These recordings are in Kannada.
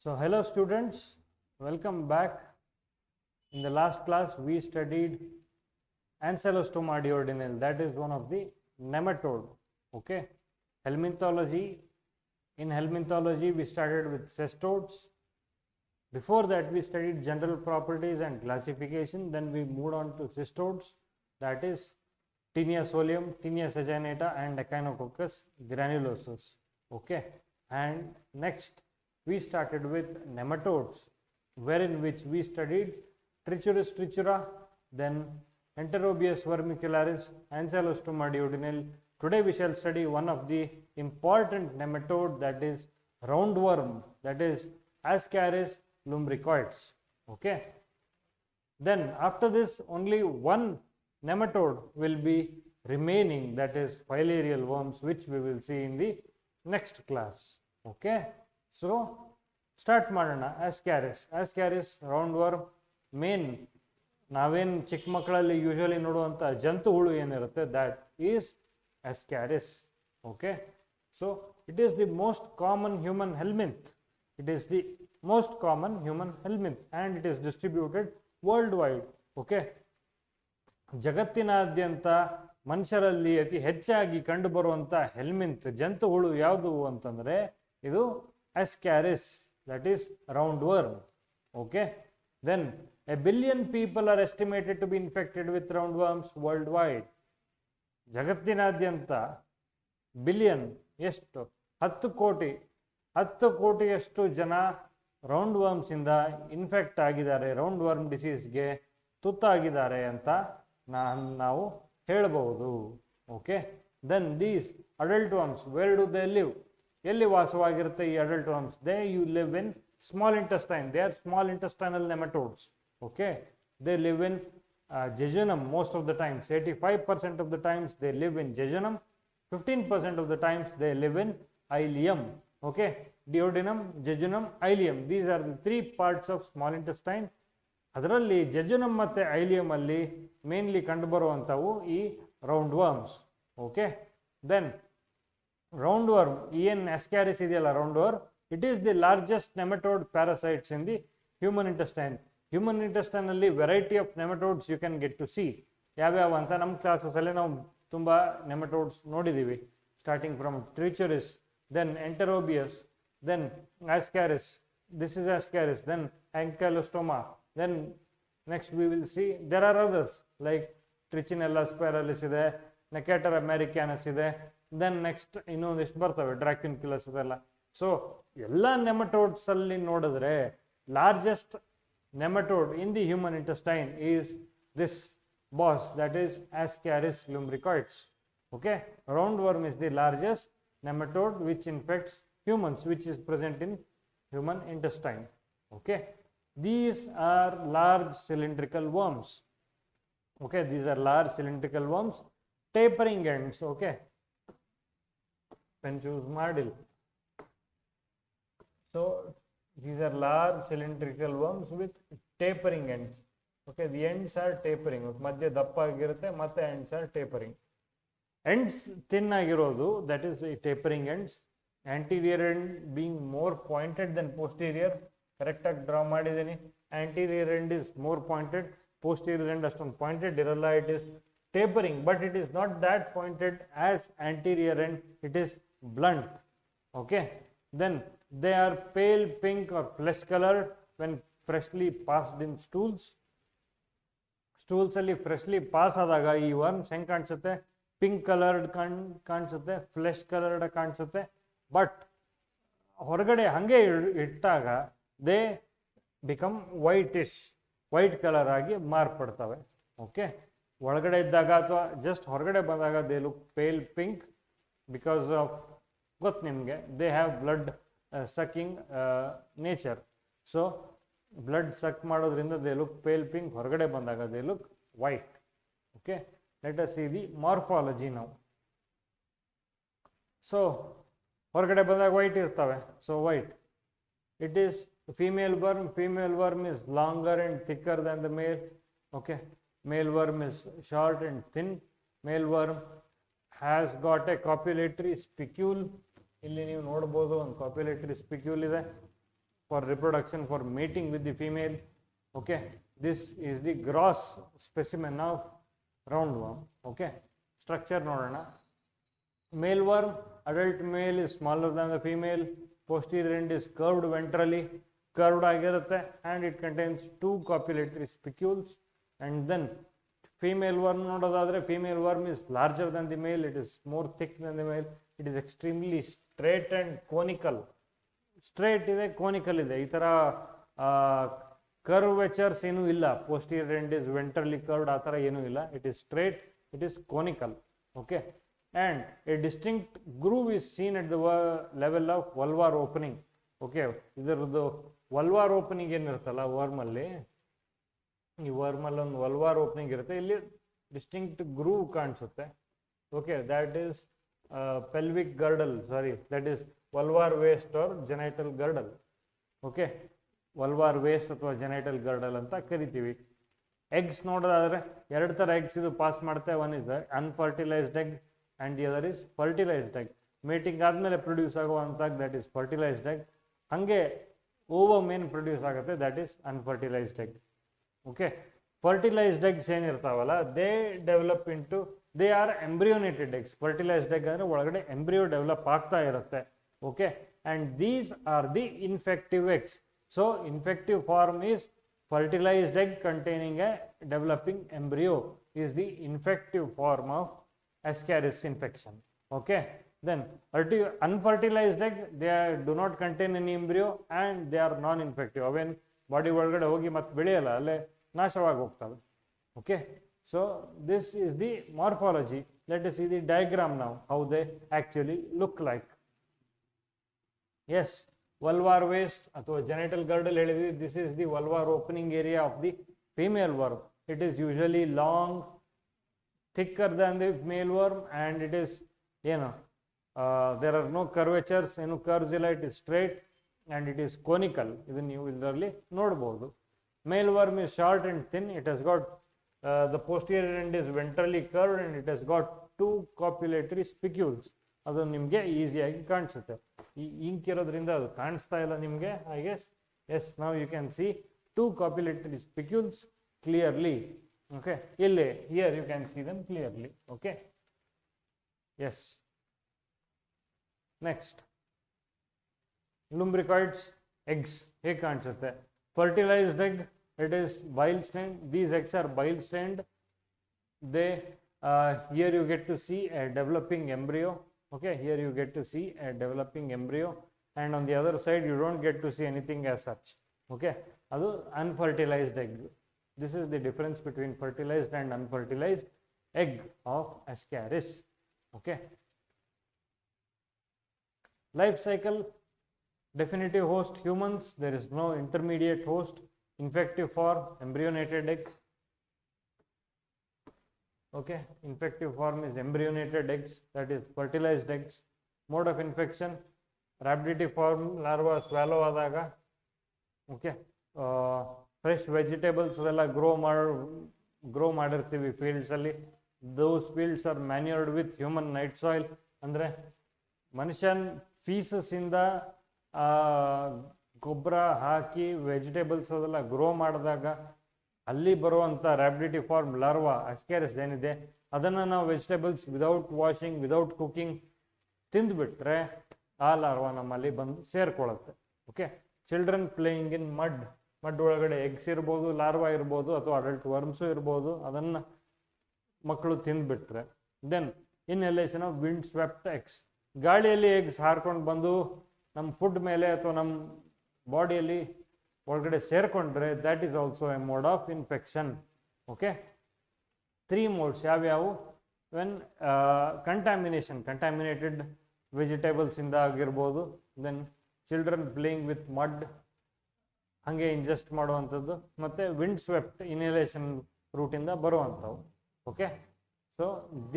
So hello students, welcome back. In the last class we studied Ancylostoma duodenale, that is one of the nematode. Okay, helminthology. In helminthology we started with cestodes. Before that we studied general properties and classification, then we moved on to cystodes, that is Tinea solium, Tinea saginata and Echinococcus granulosus. Okay, and next we started with nematodes, wherein which we studied Trichuris trichura, then Enterobius vermicularis, Ancylostoma duodenale. Today we shall study one of the important nematode, that is roundworm, that is Ascaris lumbricoides. Okay. Then after this only one nematode will be remaining, that is filarial worms, which we will see in the next class. Okay. So start ಮಾಡೋಣ. Ascaris roundworm ಮೇನ್ ನಾವೇನು ಚಿಕ್ಕ ಮಕ್ಕಳಲ್ಲಿ ಯೂಶಲಿ ನೋಡುವಂಥ ಜಂತು ಹುಳು ಏನಿರುತ್ತೆ that is Ascaris. Okay, so it is the most common human helminth. It is the most common human helminth and it is distributed worldwide. Okay, ಜಗತ್ತಿನಾದ್ಯಂತ ಮನುಷ್ಯರಲ್ಲಿ ಅತಿ ಹೆಚ್ಚಾಗಿ ಕಂಡುಬರುವಂಥ ಹೆಲ್ಮಿಂತ್ ಜಂತು ಹುಳು ಯಾವುದು ಅಂತಂದರೆ ಇದು Ascaris, that is roundworm. Okay, then a billion people are estimated to be infected with roundworms worldwide. ಜಗತ್ತಿನಾದ್ಯಂತ ಬಿಲಿಯನ್ ಎಷ್ಟು 10 ಕೋಟಿಯಷ್ಟು ಜನ ರೌಂಡ್ ವರ್ಮ್ಸಿಂದ ಇನ್ಫೆಕ್ಟ್ ಆಗಿದ್ದಾರೆ, ರೌಂಡ್ ವರ್ಮ್ ಡಿಸೀಸ್ಗೆ ತುತ್ತಾಗಿದ್ದಾರೆ ಅಂತ ನಾವು ಹೇಳಬಹುದು. Okay, then these adult worms, where do they live, ಎಲ್ಲಿ ವಾಸವಾಗಿರುತ್ತೆ ಈ adult worms? They you live in small intestine, they are small intestinal nematodes. Okay, they live in jejunum most of the times. 85% of the times they live in jejunum, 15% of the times they live in ileum. Okay, duodenum, jejunum, ileum, these are the three parts of small intestine. ಅದರಲ್ಲಿ ಜೆಜುನಮ್ ಮತ್ತು ಐಲಿಯಮ್ ಅಲ್ಲಿ ಮೇನ್ಲಿ ಕಂಡುಬರುವಂಥವು ಈ round worms. Okay, then round worm ಏನು Ascaris ಇದೆಯಲ್ಲ round worm, it is the largest nematode parasites in the human intestine. Human intestine ಅಲ್ಲಿ variety of nematodes you can get to see. ಯಾವ್ಯಾವ ಅಂತ ನಮ್ಮ ಕ್ಲಾಸಸ್ಸಲ್ಲಿ ನಾವು ತುಂಬ ನೆಮಟೋಡ್ಸ್ ನೋಡಿದ್ದೀವಿ, starting from Trichuris, then Enterobius, then Ascaris, this is Ascaris, then Ancylostoma, then next we will see there are others like Trichinella spiralis ಇದೆ, ನೆಕ್ಯಾಟರ್ ಅಮೆರಿಕ್ಯಾನಸ್ ಇದೆ, ದೆನ್ ನೆಕ್ಸ್ಟ್ ಇನ್ನೊಂದಿಷ್ಟು ಬರ್ತವೆ, ಡ್ರಾಕ್ಯುನ್ಕ್ಯುಲಸ್ ಇದೆಲ್ಲ. ಸೊ ಎಲ್ಲ ನೆಮಟೋಡ್ಸ್ ಅಲ್ಲಿ ನೋಡಿದ್ರೆ largest nematode in the human intestine is this boss, that is Ascaris lumbricoides. Okay, roundworm is the largest nematode which infects humans, which is present in human intestine. Okay, these are large cylindrical worms. Okay, these are large cylindrical worms, tapering ends. Okay, pen choose model. So these are large cylindrical worms with tapering ends. Okay, the ends are tapering, ಮಧ್ಯ ದಪ್ಪ ಆಗಿರುತ್ತೆ ಮತ್ತೆ ends are tapering. Ends thin ಆಗಿರೋದು, that is tapering ends. Anterior end being more pointed than posterior. Correct ಆಗಿ ಡ್ರಾ ಮಾಡಿದ್ದೀನಿ. Anterior end is more pointed, posterior end ಅಷ್ಟೊಂದು pointed ಇರಲ್ಲ. It is tapering, but it is not that pointed as anterior end, it is blunt. Okay, then they are pale pink or flesh colored when freshly passed in stools. Stools ಅಲ್ಲಿ ಫ್ರೆಶ್ಲಿ ಪಾಸ್ ಆದಾಗ ಈ ವರ್ಮ್ಸ್ ಹೆಂಗೆ ಕಾಣಿಸುತ್ತೆ? ಪಿಂಕ್ ಕಲರ್ಡ್ ಕಾಣಿಸುತ್ತೆ, ಫ್ಲೆಶ್ ಕಲರ್ಡ್ ಕಾಣಿಸುತ್ತೆ. ಬಟ್ ಹೊರಗಡೆ ಹಾಗೆ ಇಟ್ಟಾಗ they become whitish, white colour ಆಗಿ ಮಾರ್ಪಡ್ತವೆ. ಓಕೆ, ಒಳಗಡೆ ಇದ್ದಾಗ ಅಥವಾ ಜಸ್ಟ್ ಹೊರಗಡೆ ಬಂದಾಗ they look pale pink because of, ಗೊತ್ತು ನಿಮಗೆ, they have blood sucking nature. So blood suck ಮಾಡೋದ್ರಿಂದ ದೇ ಲುಕ್ ಪೇಲ್ ಪಿಂಕ್, ಹೊರಗಡೆ ಬಂದಾಗ they look white. Okay, let us see the morphology ನಾವು. ಸೊ ಹೊರಗಡೆ ಬಂದಾಗ ವೈಟ್ ಇರ್ತವೆ, so white. It is female worm is longer and thicker than the male. Okay, male worm is short and thin. Male worm has got a copulatory spicule. ಇಲ್ಲಿ ನೀವು ನೋಡ್ಬೋದು ಒಂದು ಕಾಪ್ಯುಲೇಟರಿ ಸ್ಪಿಕ್ಯೂಲ್ ಇದೆ. for reproduction, for mating with the female. Okay, this is the gross specimen of roundworm. Okay, structure nodana. Male worm, adult male is smaller than the female, posterior end is curved ventrally, curved ಆಗಿರುತ್ತೆ, and it contains 2 copulatory spicules. And then female worm ನೋಡೋದಾದ್ರೆ, female worm is larger than the male, it is more thick than the male, it is extremely straight and conical. Straight ಇದೆ, ಕೋನಿಕಲ್ ಇದೆ, ಈ ಥರ ಕರ್ವೇಚರ್ಸ್ ಏನೂ ಇಲ್ಲ. Posterior end is ventrally curved ಆ ಥರ ಏನೂ ಇಲ್ಲ. It is straight, it is conical. Okay, and a distinct groove is seen at the level of vulvar opening. Okay, ಇದರದ್ದು ವಲ್ವಾರ್ ಓಪನಿಂಗ್ ಏನಿರುತ್ತಲ್ಲ ವರ್ಮಲ್ಲಿ, ಈ ವರ್ಮಲ್ಲಿ ಒಂದು ವಲ್ವಾರ್ ಓಪನಿಂಗ್ ಇರುತ್ತೆ, ಇಲ್ಲಿ ಡಿಸ್ಟಿಂಕ್ಟ್ ಗ್ರೂವ್ ಕಾಣಿಸುತ್ತೆ. Okay, that is pelvic girdle, sorry, that is vulvar waist or genital girdle. Okay, vulvar waist ಅಥವಾ genital girdle ಅಂತ ಕರಿತೀವಿ. ಎಗ್ಸ್ ನೋಡೋದಾದ್ರೆ ಎರಡು ಥರ ಎಗ್ಸ್ ಇದು ಪಾಸ್ ಮಾಡುತ್ತೆ. One is unfertilised egg and the other is fertilised egg. Mating ಆದಮೇಲೆ ಪ್ರೊಡ್ಯೂಸ್ ಆಗುವಂಥ ದಟ್ ಈಸ್ ಫರ್ಟಿಲೈಸ್ಡ್ ಎಗ್. ಹಾಗೆ ಓವಮ್ ಏನು ಪ್ರೊಡ್ಯೂಸ್ ಆಗುತ್ತೆ that is unfertilised egg. Okay, fertilised eggs ಏನಿರ್ತಾವಲ್ಲ they develop into they are embryonated eggs. Fertilised egg ಅಂದರೆ ಒಳಗಡೆ ಎಂಬ್ರಿಯೋ ಡೆವಲಪ್ ಆಗ್ತಾ ಇರುತ್ತೆ. Okay, and these are the infective eggs. So infective form is fertilized egg containing a developing embryo is the infective form of Ascaris infection. Okay, then unfertilized egg, they do not contain any embryo and they are non-infective. When body ಒಳಗಡೆ ಹೋಗಿ ಮತ್ತೆ ಬೆಳೆಯಲ್ಲ, ಅಲ್ಲೇ ನಾಶವಾಗಿ ಹೋಗ್ತವೆ. Okay, so this is the morphology. Let us see the diagram now, how they actually look like. Yes, vulvar waist ಅಥವಾ genital girdle ಹೇಳಿದ್ವಿ. This is the vulvar opening area of the female worm. It is usually long, thicker than the male worm, and it is, there are no curvatures, ಏನು curves ಇಲ್ಲ, it is straight and it is conical. ಇದನ್ನು ನೀವು ಇದರಲ್ಲಿ ನೋಡಬಹುದು. Male worm is short and thin. It has got the posterior end is ventrally curved and it has got 2 copulatory spicules. ಅದು ನಿಮಗೆ ಈಸಿಯಾಗಿ ಕಾಣಿಸುತ್ತೆ. ಈ ಇಂಕ್ ಇರೋದ್ರಿಂದ ಅದು ಕಾಣಿಸ್ತಾ ಇಲ್ಲ ನಿಮಗೆ, I guess. Yes, now you can see 2 copulatory spicules clearly. Okay, ಇಲ್ಲಿ here you can see them clearly. Okay, yes. Next, lumbricoids, eggs ಹೇಗೆ ಕಾಣಿಸುತ್ತೆ? Fertilized egg, it is bile stained. These eggs are bile stained. They here you get to see a developing embryo. Okay, here you get to see a developing embryo, and on the other side you don't get to see anything as such. Okay, adu unfertilized egg. This is the difference between fertilized and unfertilized egg of Ascaris. Okay, life cycle, definitive host humans, there is no intermediate host. Infective form, embryonated egg. Okay, infective form is embryonated eggs, that is fertilized eggs. Mode of infection, rhabditiform larva swallow ಆದಾಗ. Okay, fresh vegetables ಅದೆಲ್ಲ ಗ್ರೋ ಮಾಡಿರ್ತೀವಿ ಫೀಲ್ಡ್ಸಲ್ಲಿ. those fields are manured with human night soil. ಅಂದರೆ ಮನುಷ್ಯನ ಫೀಸಸ್ಸಿಂದ ಗೊಬ್ಬರ ಹಾಕಿ ವೆಜಿಟೇಬಲ್ಸ್ ಅದೆಲ್ಲ ಗ್ರೋ ಮಾಡಿದಾಗ ಅಲ್ಲಿ ಬರುವಂಥ ರ್ಯಾಬ್ಡಿಟಿಫಾರ್ಮ್ ಲಾರ್ವಾ ಅಸ್ಕ್ಯಾರಿಸ್ ಏನಿದೆ ಅದನ್ನು ನಾವು vegetables without washing, without cooking ತಿಂದುಬಿಟ್ರೆ ಆ ಲಾರ್ವಾ ನಮ್ಮಲ್ಲಿ ಬಂದು ಸೇರ್ಕೊಳ್ಳುತ್ತೆ. Okay, children playing in mud ಒಳಗಡೆ ಎಗ್ಸ್ ಇರ್ಬೋದು, ಲಾರ್ವಾ ಇರ್ಬೋದು, ಅಥವಾ ಅಡಲ್ಟ್ ವರ್ಮ್ಸು ಇರ್ಬೋದು, ಅದನ್ನು ಮಕ್ಕಳು ತಿಂದುಬಿಟ್ರೆ. Then inhalation of wind swept eggs, ಗಾಳಿಯಲ್ಲಿ ಎಗ್ಸ್ ಹಾರ್ಕೊಂಡು ಬಂದು ನಮ್ಮ ಫುಡ್ ಮೇಲೆ ಅಥವಾ ನಮ್ಮ ಬಾಡಿಯಲ್ಲಿ ಒಳಗಡೆ ಸೇರ್ಕೊಂಡ್ರೆ that is also a mode of infection. Okay, 3 modes ಯಾವ್ಯಾವು? ವೆನ್ ಕಂಟ್ಯಾಮಿನೇಟೆಡ್ ವೆಜಿಟೇಬಲ್ಸ್ ಇಂದ ಆಗಿರ್ಬೋದು, then children playing with mud ಹಾಗೆ ಇಂಜೆಸ್ಟ್ ಮಾಡುವಂಥದ್ದು, ಮತ್ತು ವಿಂಡ್ ಸ್ವೆಪ್ಟ್ ಇನ್ಹಲೇಷನ್ ರೂಟಿಂದ ಬರುವಂಥವು. Okay, so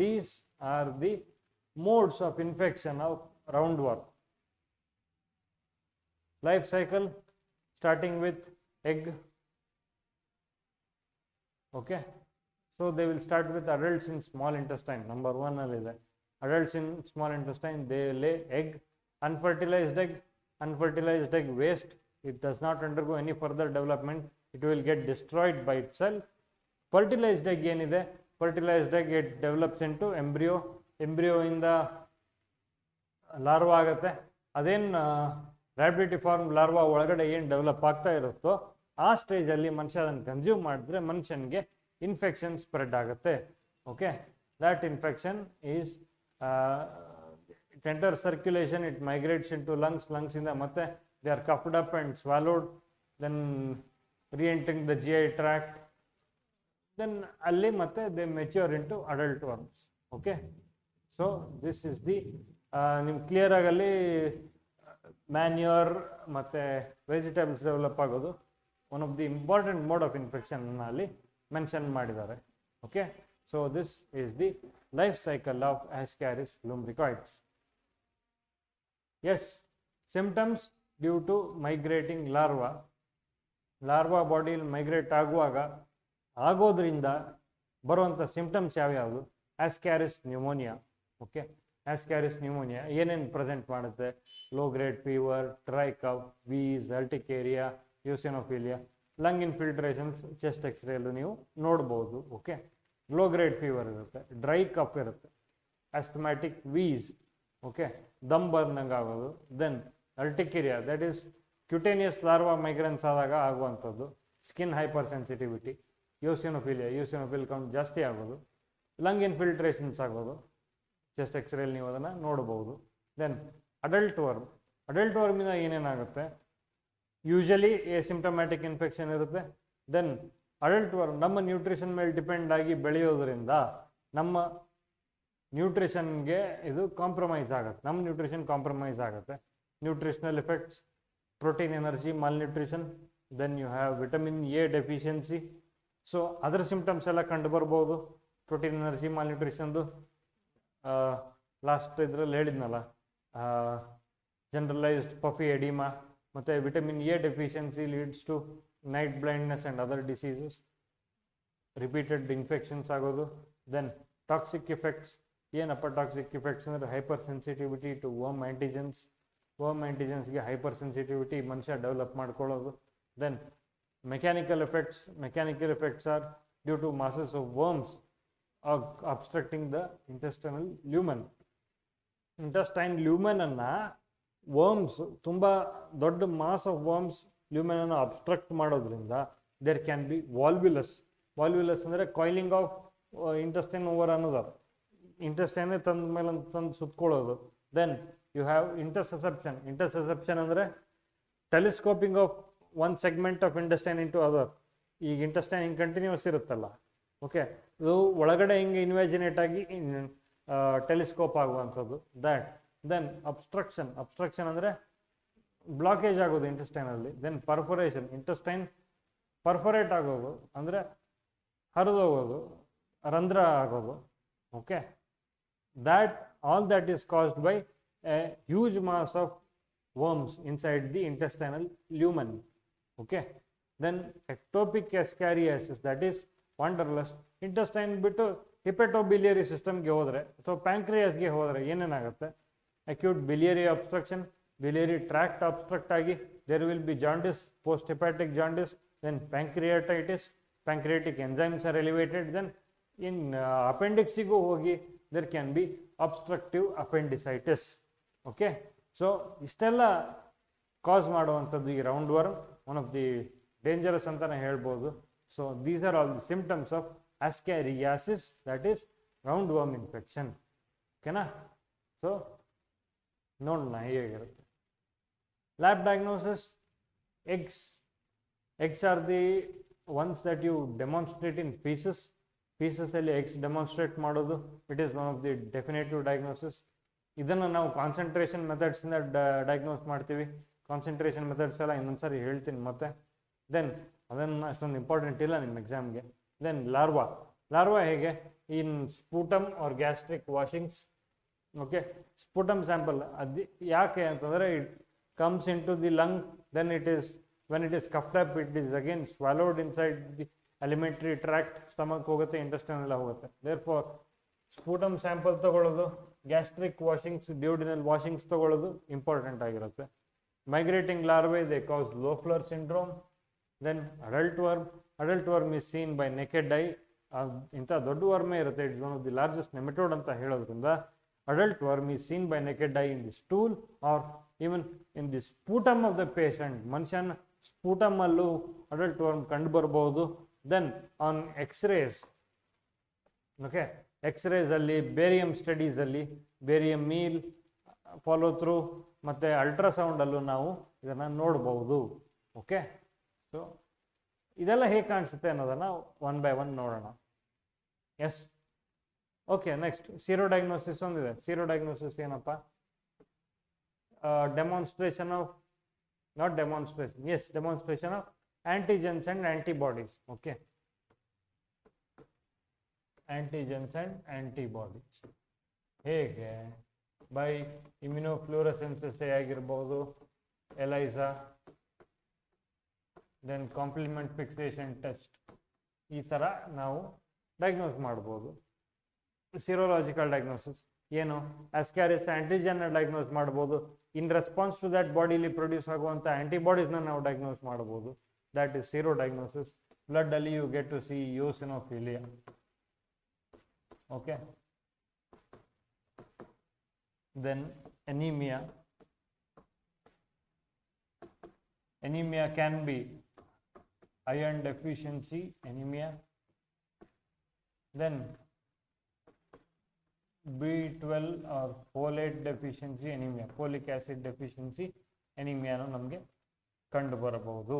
these are the modes of infection of roundworm. Life cycle starting with egg. Okay, so they will start with adults in small intestine. Number 1 alide adults in small intestine, they lay egg. Unfertilized egg waste, It does not undergo any further development. It will get destroyed by itself. Fertilized egg ಏನಿದೆ, fertilized egg it develops into embryo. Embryo ಇಂದ ಲಾರ್ವಾ ಆಗುತ್ತೆ. ಅದೇನು ರ್ಯಾಬಿಡಿಫಾರ್ಮ್ ಲಾರ್ವಾ ಒಳಗಡೆ ಏನು ಡೆವಲಪ್ ಆಗ್ತಾ ಇರುತ್ತೋ ಆ ಸ್ಟೇಜಲ್ಲಿ ಮನುಷ್ಯ ಅದನ್ನು ಕನ್ಸ್ಯೂಮ್ ಮಾಡಿದ್ರೆ ಮನುಷ್ಯನಿಗೆ ಇನ್ಫೆಕ್ಷನ್ ಸ್ಪ್ರೆಡ್ ಆಗುತ್ತೆ. Okay, that infection is it enters circulation, it migrates into lungs ಇಂದ ಮತ್ತೆ they are coughed up and swallowed, then re-entering the GI tract, then ಅಲ್ಲಿ ಮತ್ತೆ they mature into adult worms. Okay, so this is the ನಿಮ್ಗೆ ಕ್ಲಿಯರ್ ಆಗಲ್ಲಿ ಮ್ಯಾನ್ಯೂರ್ ಮತ್ತೆ ವೆಜಿಟೇಬಲ್ಸ್ ಡೆವಲಪ್ ಆಗೋದು one of the important mode of infection ಅಲ್ಲಿ ಮೆನ್ಷನ್ ಮಾಡಿದ್ದಾರೆ. Okay, so this is the life cycle of Ascaris lumbricoides. Yes, symptoms due to migrating larva. Larva ಬಾಡಿಯಲ್ಲಿ ಮೈಗ್ರೇಟ್ ಆಗೋದ್ರಿಂದ ಬರುವಂಥ ಸಿಂಪ್ಟಮ್ಸ್ ಯಾವ್ಯಾವುದು? Ascaris pneumonia. Okay, Ascaris pneumonia ಏನೇನು ಪ್ರೆಸೆಂಟ್ ಮಾಡುತ್ತೆ? Low grade fever, dry cough, wheeze, urticaria, eosinophilia, lung infiltrations chest ಎಕ್ಸ್ರೇಯಲ್ಲೂ ನೀವು ನೋಡ್ಬೋದು. ಓಕೆ, ಲೋ ಗ್ರೇಡ್ ಫೀವರ್ ಇರುತ್ತೆ, ಡ್ರೈ ಕಫ್ ಇರುತ್ತೆ, ಆಸ್ಥಮ್ಯಾಟಿಕ್ ವೀಸ್, ಓಕೆ, ದಮ್ ಬರ್ನಂಗೆ ಆಗೋದು. Then urticaria, that is cutaneous larva migrans ಆದಾಗ ಆಗುವಂಥದ್ದು. Skin hyper sensitivity, eosinophil count ಜಾಸ್ತಿ ಆಗೋದು, ಲಂಗ್ ಇನ್ಫಿಲ್ಟ್ರೇಷನ್ಸ್ ಆಗೋದು, ಚೆಸ್ಟ್ ಎಕ್ಸ್ರೇಲಿ ನೀವು ಅದನ್ನು ನೋಡ್ಬೋದು. ದೆನ್ ಅಡಲ್ಟ್ ವರ್ಮಿಂದ ಏನೇನಾಗುತ್ತೆ? ಯೂಶಲಿ ಸಿಂಪ್ಟಮ್ಯಾಟಿಕ್ ಇನ್ಫೆಕ್ಷನ್ ಇರುತ್ತೆ. ದೆನ್ ಅಡಲ್ಟ್ ವರ್ಮ್ ನಮ್ಮ ನ್ಯೂಟ್ರಿಷನ್ ಮೇಲೆ ಡಿಪೆಂಡ್ ಆಗಿ ಬೆಳೆಯೋದ್ರಿಂದ ನಮ್ಮ ನ್ಯೂಟ್ರಿಷನ್ಗೆ ಇದು ಕಾಂಪ್ರಮೈಸ್ ಆಗುತ್ತೆ, ನಮ್ಮ ನ್ಯೂಟ್ರಿಷನ್ ಕಾಂಪ್ರಮೈಸ್ ಆಗುತ್ತೆ. Nutritional effects, protein energy malnutrition, then you have vitamin A deficiency. So ಅದರ ಸಿಂಪ್ಟಮ್ಸ್ ಎಲ್ಲ ಕಂಡು ಬರ್ಬೋದು. ಪ್ರೋಟೀನ್ ಎನರ್ಜಿ ಮಾಲ್ನ್ಯೂಟ್ರಿಷನ್ದು ಲಾಸ್ಟ್ ಇದರಲ್ಲಿ ಹೇಳಿದ್ನಲ್ಲ, ಜನರಲೈಸ್ಡ್ ಪಫಿ ಎಡಿಮಾ ಮತ್ತು vitamin A deficiency leads to night blindness and other diseases, repeated infections ಆಗೋದು. Then toxic effects. ಏನಪ್ಪ ಟಾಕ್ಸಿಕ್ ಇಫೆಕ್ಟ್ಸ್ ಅಂದರೆ ಹೈಪರ್ ಸೆನ್ಸಿಟಿವಿಟಿ ಟು ವರ್ಮ್ ಆ್ಯಂಟಿಜನ್ಸ್ಗೆ ಹೈಪರ್ ಸೆನ್ಸಿಟಿವಿಟಿ ಮನುಷ್ಯ ಡೆವಲಪ್ ಮಾಡ್ಕೊಳ್ಳೋದು. Then mechanical effects are due to masses of worms obstructing the intestinal lumen. Intestine ಲ್ಯೂಮನನ್ನು ವರ್ಮ್ಸ್, ತುಂಬ ದೊಡ್ಡ ಮಾಸ್ ಆಫ್ ವರ್ಮ್ಸ್ ಲ್ಯೂಮನನ್ನು ಅಬ್ಸ್ಟ್ರಕ್ಟ್ ಮಾಡೋದ್ರಿಂದ ದೇರ್ ಕ್ಯಾನ್ ಬಿ ವಾಲ್ವ್ಯುಲಸ್ ಅಂದರೆ ಕಾಯಿಲಿಂಗ್ ಆಫ್ ಇಂಟೆಸ್ಟೈನ್ ಓವರ್ ಅನ್ನೋದು, ಇಂಟೆಸ್ಟೈನೇ ತಂದ ಮೇಲೆ ತಂದು ಸುತ್ಕೊಳ್ಳೋದು. ದೆನ್ ಯು ಹ್ಯಾವ್ ಇಂಟರ್ಸೆಸೆಪ್ಷನ್ ಅಂದರೆ telescoping of one segment of intestine into other. ಈಗ ಇಂಟೆಸ್ಟೈನ್ ಹಿಂಗೆ ಕಂಟಿನ್ಯೂಸ್ ಇರುತ್ತಲ್ಲ, ಓಕೆ, ಇದು ಒಳಗಡೆ ಹಿಂಗೆ ಇನ್ವ್ಯಾಜಿನೇಟ್ ಆಗಿ ಟೆಲಿಸ್ಕೋಪ್ ಆಗುವಂಥದ್ದು. ದೆನ್ ಅಬ್ಸ್ಟ್ರಕ್ಷನ್ ಅಂದರೆ ಬ್ಲಾಕೇಜ್ ಆಗೋದು ಇಂಟೆಸ್ಟೈನಲ್ಲಿ. ದೆನ್ ಪರ್ಫೊರೇಷನ್, ಇಂಟೆಸ್ಟೈನ್ ಪರ್ಫೊರೇಟ್ ಆಗೋದು ಅಂದರೆ ಹರಿದೋಗೋದು, ರಂಧ್ರ ಆಗೋದು. Okay, all that is caused by a huge mass of worms inside the intestinal lumen. Okay, then ectopic ascariasis, that is wanderlust. intestine ಬಿಟ್ಟು ಹಿಪೆಟೋಬಿಲಿಯರಿ ಸಿಸ್ಟಮ್ಗೆ ಹೋದರೆ ಅಥವಾ ಪ್ಯಾಂಕ್ರಿಯಾಸ್ಗೆ ಹೋದರೆ ಏನೇನಾಗುತ್ತೆ? Acute biliary obstruction, biliary tract obstruct ಆಗಿ there will be jaundice, post hepatic jaundice. Then pancreatitis, pancreatic enzymes are elevated. Then in ಅಪೆಂಡಿಕ್ಸಿಗೂ ಹೋಗಿ there can be obstructive appendicitis. Okay, so ಇಷ್ಟೆಲ್ಲ ಕಾಸ್ ಮಾಡುವಂಥದ್ದು ಈ round worm, one of the dangerous ಅಂತಲೇ ಹೇಳ್ಬೋದು. So these are all the symptoms of ascariasis, that is round worm infection. ಓಕೆನಾ? ಸೊ ನೋಡೋಣ ಹೇಗಿರುತ್ತೆ. Lab diagnosis, eggs are the ones that you demonstrate in ಫೀಸಸಲ್ಲಿ ಎಗ್ಸ್ ಡೆಮಾನ್ಸ್ಟ್ರೇಟ್ ಮಾಡೋದು, it is one of the definitive diagnosis. ಇದನ್ನು ನಾವು ಕಾನ್ಸಂಟ್ರೇಷನ್ ಮೆಥಡ್ಸಿಂದ ಡಯಾಗ್ನೋಸ್ ಮಾಡ್ತೀವಿ. ಕಾನ್ಸಂಟ್ರೇಷನ್ ಮೆಥಡ್ಸ್ ಎಲ್ಲ ಇನ್ನೊಂದ್ಸರಿ ಹೇಳ್ತೀನಿ ಮತ್ತೆ. ದೆನ್ ಅದನ್ನು ಅಷ್ಟೊಂದು ಇಂಪಾರ್ಟೆಂಟ್ ಇಲ್ಲ ನಿಮ್ಮ ಎಕ್ಸಾಮ್ಗೆ. ದೆನ್ ಲಾರ್ವಾ ಹೇಗೆ? In sputum or gastric washings. Okay, sputum sample ಅದು ಯಾಕೆ ಅಂತಂದರೆ it comes into the lung, then when it is cuffed up, it is again swallowed inside the alimentary tract, stomach ಹೋಗುತ್ತೆ, ಇಂಟೆಸ್ಟೈನ್ ಎಲ್ಲ ಹೋಗುತ್ತೆ. ದೇರ್ಫೋರ್ ಸ್ಪೂಟಮ್ ಸ್ಯಾಂಪಲ್ ತಗೊಳ್ಳೋದು, ಗ್ಯಾಸ್ಟ್ರಿಕ್ ವಾಷಿಂಗ್ಸ್, ಡ್ಯೂಡಿನಲ್ ವಾಷಿಂಗ್ಸ್ ತಗೊಳ್ಳೋದು ಇಂಪಾರ್ಟೆಂಟ್ ಆಗಿರುತ್ತೆ. migrating larvae, they cause Loeffler syndrome. Then adult worm is seen by naked eye. ಇಂಥ ದೊಡ್ಡ ವರ್ಮೇ ಇರುತ್ತೆ, it's one of the largest nematode ಅಂತ ಹೇಳೋದ್ರಿಂದ adult worm is seen by naked eye in the stool or even in the sputum of the patient. ಮನುಷ್ಯನ ಸ್ಪೂಟಮ್ ಅಲ್ಲೂ ಅಡಲ್ಟ್ ವರ್ಮ್ ಕಂಡು ಬರ್ಬೋದು. Then on X-rays, okay, X-rays ಅಲ್ಲಿ ಬೇರಿಯಂ ಸ್ಟಡೀಸ್ ಅಲ್ಲಿ ಬೇರಿಯಂ ಮೀಲ್ ಫಾಲೋ ಥ್ರೂ ಮತ್ತು ಅಲ್ಟ್ರಾಸೌಂಡಲ್ಲೂ ನಾವು ಇದನ್ನು ನೋಡ್ಬೋದು. ಓಕೆ, ಸೊ ಇದೆಲ್ಲ ಹೇಗೆ ಕಾಣಿಸುತ್ತೆ ಅನ್ನೋದನ್ನು ಒನ್ ಬೈ ಒನ್ ನೋಡೋಣ. Yes, okay. Next sero diagnosis ಒಂದಿದೆ. ಸೀರೋ ಡಯಾಗ್ನೋಸಿಸ್ ಏನಪ್ಪ? Demonstration of, not demonstration, yes, demonstration of antigens and antibodies. Okay, antigens and antibodies ಹೇಗೆ? ಬೈ ಇಮ್ಯುನೋಫ್ಲೂರೆಸೆನ್ಸಸ್ ಆಗಿರ್ಬೋದು, ELISA, then complement fixation test, ಈ ಥರ ನಾವು ಡಯಾಗ್ನೋಸ್ ಮಾಡ್ಬೋದು. ಸಿರೋಲಾಜಿಕಲ್ ಡಯಾಗ್ನೋಸಿಸ್ ಏನು? ಆಸ್ಕ್ಯಾರಿಸ್ ಆಂಟಿಜನ್ ಡಯಾಗ್ನೋಸ್ ಮಾಡ್ಬೋದು. In response to that bodily produce ಆಗುವಂಥ ಆಂಟಿಬಾಡೀಸ್ನ ನಾವು ಡಯಾಗ್ನೋಸ್ ಮಾಡ್ಬೋದು. That is sero diagnosis. Blood ಅಲ್ಲಿ you get to see eosinophilia. Okay, then anemia. Anemia can be iron deficiency anemia, then B12 or folate deficiency anemia, folic acid deficiency anemia ನಮಗೆ ಕಂಡು ಬರಬಹುದು.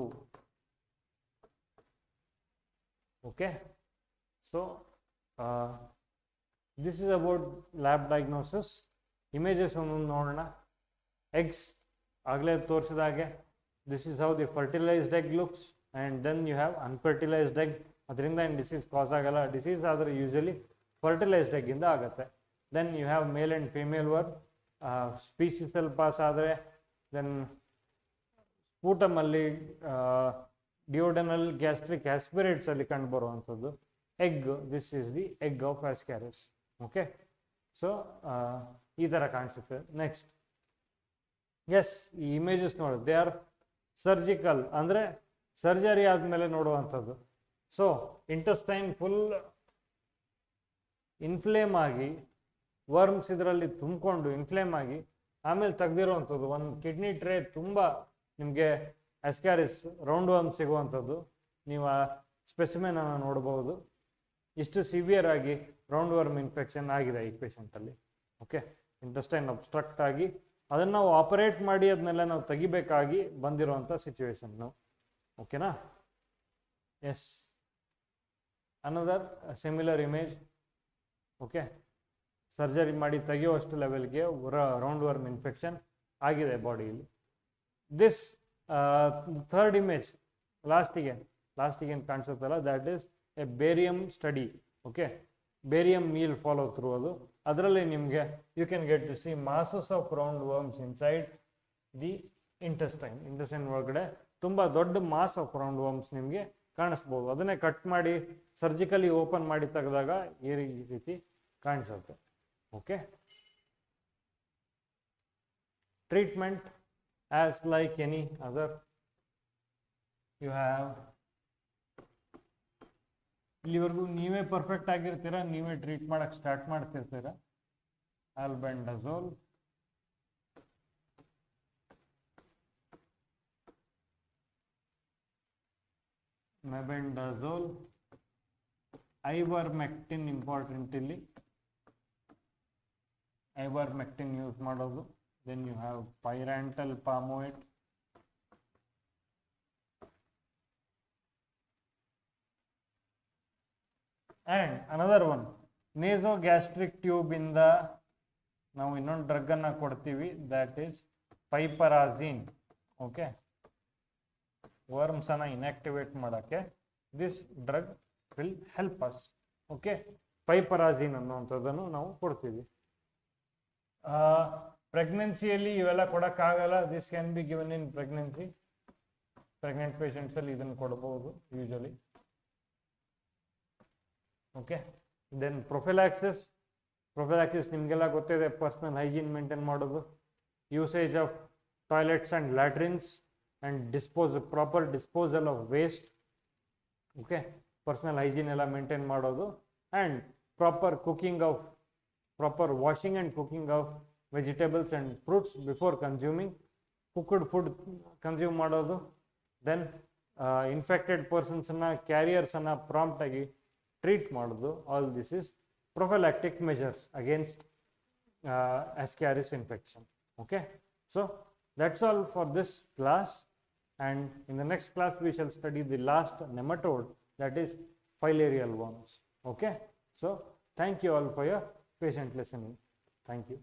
Okay, so this is about lab diagnosis. Images ಒಂದೊಂದು ನೋಡೋಣ. ಎಗ್ಸ್ ಆಗಲೇ ತೋರಿಸಿದಾಗೆ, this is how the fertilized egg looks, and then you have unfertilized egg. ಅದರಿಂದ ಏನು ಡಿಸೀಸ್ ಕಾಸ್ ಆಗಲ್ಲ. ಡಿಸೀಸ್ ಆದರೆ ಯೂಶಲಿ ಫರ್ಟಿಲೈಸ್ಡ್ ಎಗ್ ಇಂದ ಆಗುತ್ತೆ. Then you have male and female worm. ಸ್ಪೀಸಿಸಲ್ಲಿ ಪಾಸ್ ಆದರೆ ದೆನ್ ಸ್ಪೂಟಮಲ್ಲಿ ಡಿಯೋಡನಲ್ ಗ್ಯಾಸ್ಟ್ರಿಕ್ ಆಸ್ಪಿರೇಟ್ಸ್ ಅಲ್ಲಿ ಕಂಡು ಬರುವಂಥದ್ದು egg. This is the egg of ascaris. Okay, so ಈ ಥರ ಕಾಣಿಸುತ್ತೆ. ನೆಕ್ಸ್ಟ್, ಎಸ್, ಈ ಇಮೇಜಸ್ ನೋಡಿ, ದೇ ಆರ್ ಸರ್ಜಿಕಲ್, ಅಂದರೆ ಸರ್ಜರಿ ಆದಮೇಲೆ ನೋಡುವಂಥದ್ದು. ಸೊ ಇಂಟೆಸ್ಟೈನ್ ಫುಲ್ ಇನ್ಫ್ಲೇಮ್ ಆಗಿ, ವರ್ಮ್ಸ್ ಇದರಲ್ಲಿ ತುಂಬಿಕೊಂಡು ಇನ್ಫ್ಲೇಮ್ ಆಗಿ ಆಮೇಲೆ ತೆಗ್ದಿರುವಂಥದ್ದು. ಒಂದು ಕಿಡ್ನಿ ಟ್ರೇ ತುಂಬ ನಿಮಗೆ ಆಸ್ಕ್ಯಾರಿಸ್ ರೌಂಡ್ ವರ್ಮ್ ಸಿಗುವಂಥದ್ದು ನೀವು ಆ ಸ್ಪೆಸಿಮೆನನ್ನು ನೋಡ್ಬೋದು. ಇಷ್ಟು ಸಿವಿಯರ್ ಆಗಿ ರೌಂಡ್ ವರ್ಮ್ ಇನ್ಫೆಕ್ಷನ್ ಆಗಿದೆ ಈ ಪೇಷಂಟಲ್ಲಿ. ಓಕೆ, ಇಂಟೆಸ್ಟೈನ್ ಅಬ್ಸ್ಟ್ರಕ್ಟ್ ಆಗಿ ಅದನ್ನು ನಾವು ಆಪರೇಟ್ ಮಾಡಿ ಅದನ್ನೆಲ್ಲ ನಾವು ತೆಗಿಬೇಕಾಗಿ ಬಂದಿರುವಂಥ ಸಿಚುವೇಶನ್ನು. ಓಕೆನಾ? Yes, another similar image. Okay, surgery ಮಾಡಿ ತೆಗೆಯುವಷ್ಟು ಲೆವೆಲ್ಗೆ ರೌಂಡ್ ವರ್ಮ್ ಇನ್ಫೆಕ್ಷನ್ ಆಗಿದೆ ಬಾಡಿಯಲ್ಲಿ. ದಿಸ್ ಥರ್ಡ್ ಇಮೇಜ್ ಲಾಸ್ಟಿಗೆ ಏನು ಕಾಣಿಸುತ್ತಲ್ಲ, that is a barium study. Okay, barium meal follow through ಅದು. ಅದರಲ್ಲಿ ನಿಮಗೆ you can get to see masses of round worms inside the intestine ಒಳಗಡೆ ತುಂಬ ದೊಡ್ಡ ಮಾಸ್ ಆಫ್ ರೌಂಡ್ ವರ್ಮ್ಸ್ ನಿಮಗೆ ಕಾಣಿಸ್ಬೋದು. ಅದನ್ನೇ ಕಟ್ ಮಾಡಿ ಸರ್ಜಿಕಲಿ ಓಪನ್ ಮಾಡಿ ತೆಗೆದಾಗ ಈ ರೀತಿ ಕಾಣಿಸುತ್ತೆ. Okay, treatment as like any other, you have, ಇಲ್ಲಿವರೆಗೂ ನೀವೇ ಪರ್ಫೆಕ್ಟ್ ಆಗಿರ್ತೀರ, ನೀವೇ ಟ್ರೀಟ್ ಮಾಡಕ್ಕೆ ಸ್ಟಾರ್ಟ್ ಮಾಡ್ತಿರ್ತೀರ. ಆಲ್ಬೆಂಡಜೋಲ್, ಮೆಬೆಂಡಜೋಲ್, ಐವರ್ಮೆಕ್ಟಿನ್ ಇಂಪಾರ್ಟೆಂಟ್ ಇಲ್ಲಿ, ಐವರ್ಮೆಕ್ಟಿನ್ ಯೂಸ್ ಮಾಡೋದು. Then you have pyrantel pamoate, and another one nasogastric tube ಇಂದ ನಾವು ಇನ್ನೊಂದು ಡ್ರಗ್ ಅನ್ನ ಕೊಡ್ತೀವಿ, that is piperazine. Okay, worms ಅನ್ನ ಇನ್ಆಕ್ಟಿವೇಟ್ ಮಾಡೋಕ್ಕೆ this drug will help us. Okay, piperazine ಅನ್ನುವಂಥದ್ದನ್ನು ನಾವು ಕೊಡ್ತೀವಿ. ಪ್ರೆಗ್ನೆನ್ಸಿಯಲ್ಲಿ ಇವೆಲ್ಲ ಕೊಡೋಕ್ಕಾಗಲ್ಲ. This can be given in pregnancy. Pregnant ಪೇಷಂಟ್ಸಲ್ಲಿ ಇದನ್ನು ಕೊಡ್ಬೋದು ಯೂಶಲಿ. ಓಕೆ, ದೆನ್ ಪ್ರೊಫಿಲಾಕ್ಸಿಸ್ ನಿಮಗೆಲ್ಲ ಗೊತ್ತಿದೆ, ಪರ್ಸನಲ್ ಹೈಜೀನ್ ಮೇಂಟೈನ್ ಮಾಡೋದು, usage of toilets and latrines, and proper disposal of waste. Okay, personal hygiene ಎಲ್ಲ ಮೇಂಟೈನ್ ಮಾಡೋದು, and proper washing and cooking of vegetables and fruits before consuming. Cooked food consume ಮಾಡೋದು, then infected persons ಅನ್ನ carriers ಅನ್ನ prompt ಆಗಿ treat ಮಾಡೋದು. All this is prophylactic measures against Ascaris infection. Okay, so that's all for this class, and in the next class we shall study the last nematode, that is filarial worms. Okay, so thank you all for your patient listening. Thank you.